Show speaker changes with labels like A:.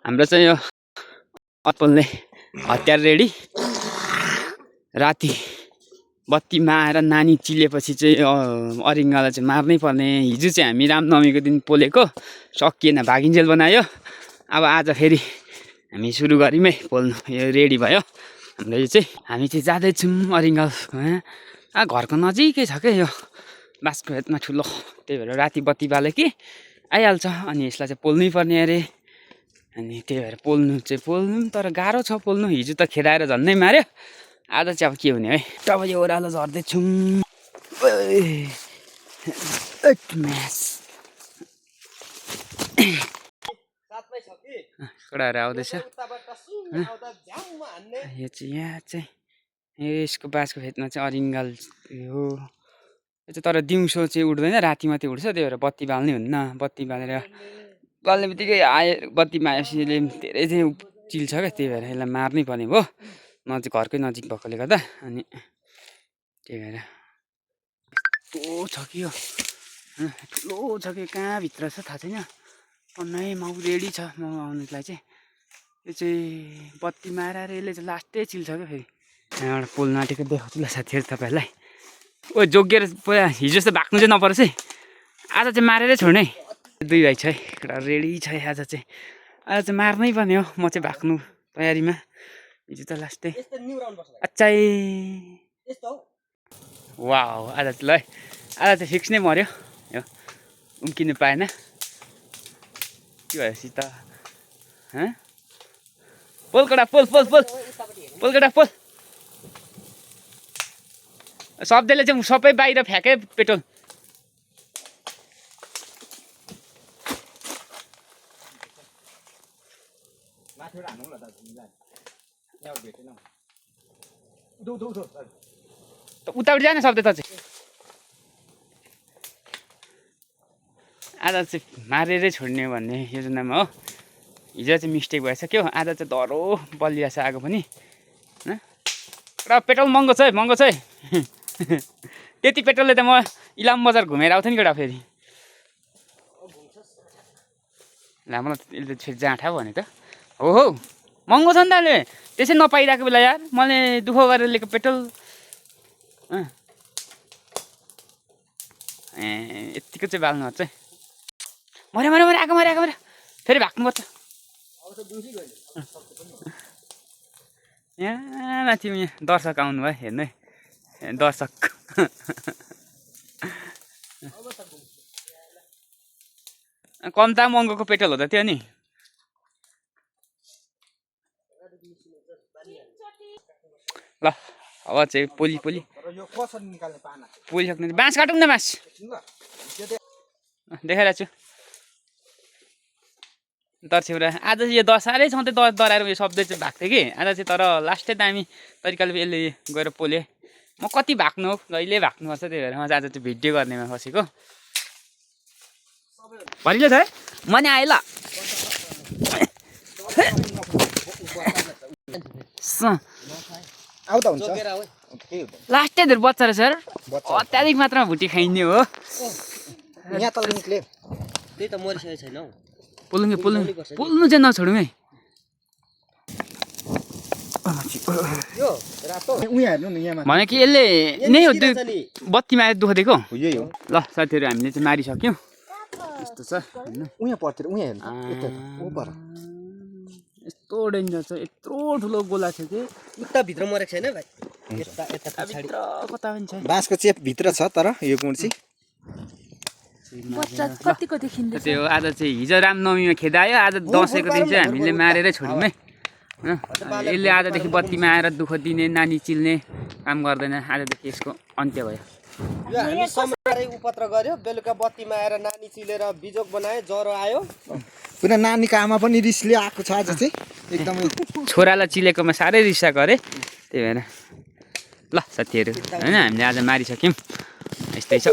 A: हाम्रो चाहिँ यो अप्पलले हतियार रेडी राति बत्तीमा आएर नानी चिलेपछि चाहिँ अरिङ्गालाई चाहिँ मार्नै पर्ने। हिजो चाहिँ हामी रामनवमीको दिन पोलेको सकिएन भागिन्जेल बनायो। अब आज फेरि हामी सुरु गऱ्यौँ है पोल्नु। यो रेडी भयो हाम्रो। यो चाहिँ हामी चाहिँ जाँदैछौँ अरिङ्गल घरको नजिकै छ क्या यो बाँसको खेतमा ठुलो। त्यही भएर राति बत्ती बाल्यो कि आइहाल्छ। अनि यसलाई चाहिँ पोल्नै पर्ने अरे। अनि त्यही भएर पोल्नु तर गाह्रो छ पोल्नु। हिजो त खेदाएर झन्नै मार्यो। आज चाहिँ अब के हुने है। अब यो ओह्रालो झर्दैछौँ। कडाहरू आउँदैछ। यो चाहिँ यहाँ चाहिँ यसको बाँसको खेतमा चाहिँ अरिङ्गाल हो। यो चाहिँ तर दिउँसो चाहिँ उड्दैन, राति मात्रै उड्छ। त्यही भएर बत्ती बाल्नै हुन्न। बत्ती बालेर बाल्ने बित्तिकै बत्तीमा आएपछि यसले धेरै चाहिँ चिल्छ क्या। त्यही भएर यसलाई मार्नै पर्ने भयो। नजिक घरकै नजिक भएकोले गर्दा। अनि त्यही भएर यस्तो छ कि यो ठुलो छ कि कहाँ भित्र छ थाहा छैन। नै माउ रेडी छ माउ आउनुलाई चाहिँ। यो चाहिँ बत्तीमा आएर यसले चाहिँ लास्टै चिल्छ क्या। फेरि यहाँबाट पोल्न आँटेको देखाउँछु ल साथीहरू तपाईँहरूलाई। ओ जोगिएर पुरा हिजो जस्तो भाग्नु चाहिँ नपरोस् है। आज चाहिँ मारेरै छोड्ने है। दुई भाइ छ है, एउटा रेडी छ आज चाहिँ। आज चाहिँ मार्नै पर्ने हो। म चाहिँ भाग्नु तयारीमा। हिजो त लास्टै अच्छै वाउ। आज चाहिँ ल आज चाहिँ फिक्स नै मऱ्यो। यो उम्किनु पाएन के भएपछि त। पोलकडा पोल पोल पोल पोलकडा पोल। शब्दले चाहिँ सबै बाहिर फ्याँके पेट्रोल। उतापट्टि जाने शब्द त चाहिँ आज चाहिँ मारेरै छोड्ने भन्ने योजनामा हो। हिजो चाहिँ मिस्टेक भएछ क्या। आज चाहिँ डह्रो बलिरहेछ आगो पनि। र पेट्रोल महँगो छ है, महँगो छ है। त्यति पेट्रोलले त म इलाम बजार घुमेर आउँथेँ नि केटा फेरि। ला मलाई यसले फेरि जाँठा भने त हो महँगो छ नि त अहिले। त्यसै नपाइरहेको बेला यार मैले दुःख गरेर लिएको पेट्रोल। यत्तिको चाहिँ बाल्नुपर्छ है। मऱ्यो मऱ्यो मऱ्यो आगो मऱ्यो आगो मऱ्यो। फेरि भाग्नुपर्छ। यहाँ माथि यहाँ दर्शक आउनु भयो हेर्नु है। दर्शक कम दाम महँगोको पेट्रोल हो त त्यो नि। ल अब चाहिँ पोली सक्ने बाँस काटौँ न। बाँस देखाइरहेको छु दर्शकहरू। आज चाहिँ यो साह्रै सधैँ डराएर यो शब्द चाहिँ भएको थियो कि। आज चाहिँ तर लास्टै दामी तरिकाले यसले गएर पोले। म कति भाग्नु हो जहिले भाग्नुपर्छ। त्यही भएर म आज चाहिँ भिडियो गर्नेमा बसेको। भरिलो छ है मनी आयो ल। लास्टै धेरै बच्चा रहेछ सर। अत्याधिक मात्रामा भुटी खाइने हो।
B: यहाँ तल निक्ले त्यही त मरिसकेको छैन हौ।
A: पोल्नु चाहिँ नछोडौँ है। भने कि यसले नै हो त्यो बत्तीमा आएर दुःख दिएको। ल साथीहरू हामीले चाहिँ मारिसक्यौँ। यस्तो छ यस्तो डेन्जर छ। यत्रो ठुलो गोला थियो कि
B: उता भित्र मरेको छैन भाइ।
A: कता पनि छ।
B: बाँसको चेप भित्र छ तर यो गुण चाहिँ
A: कतिको देखिन्छ। त्यो आज चाहिँ हिजो रामनवमीमा खेदायो। आज दसैँको दिन चाहिँ हामीले मारेरै छोड्यौँ है। यसले आजदेखि बत्तीमा आएर दुःख दिने नानी चिल्ने काम गर्दैन। आजदेखि यसको अन्त्य भयो।
B: हामी समारे उपत्र गर्यो। बेलुका बत्तीमा आएर नानी चिलेर बिजोग बनायो। ज्वरो आयो। पुरा नानीको आमा पनि रिसले आएको छ आज चाहिँ एकदमै।
A: छोरालाई चिलेकोमा साह्रै रिसा गरे। त्यही भएर ल साथीहरू होइन हामीले आज मारिसक्यौँ। यस्तै छ।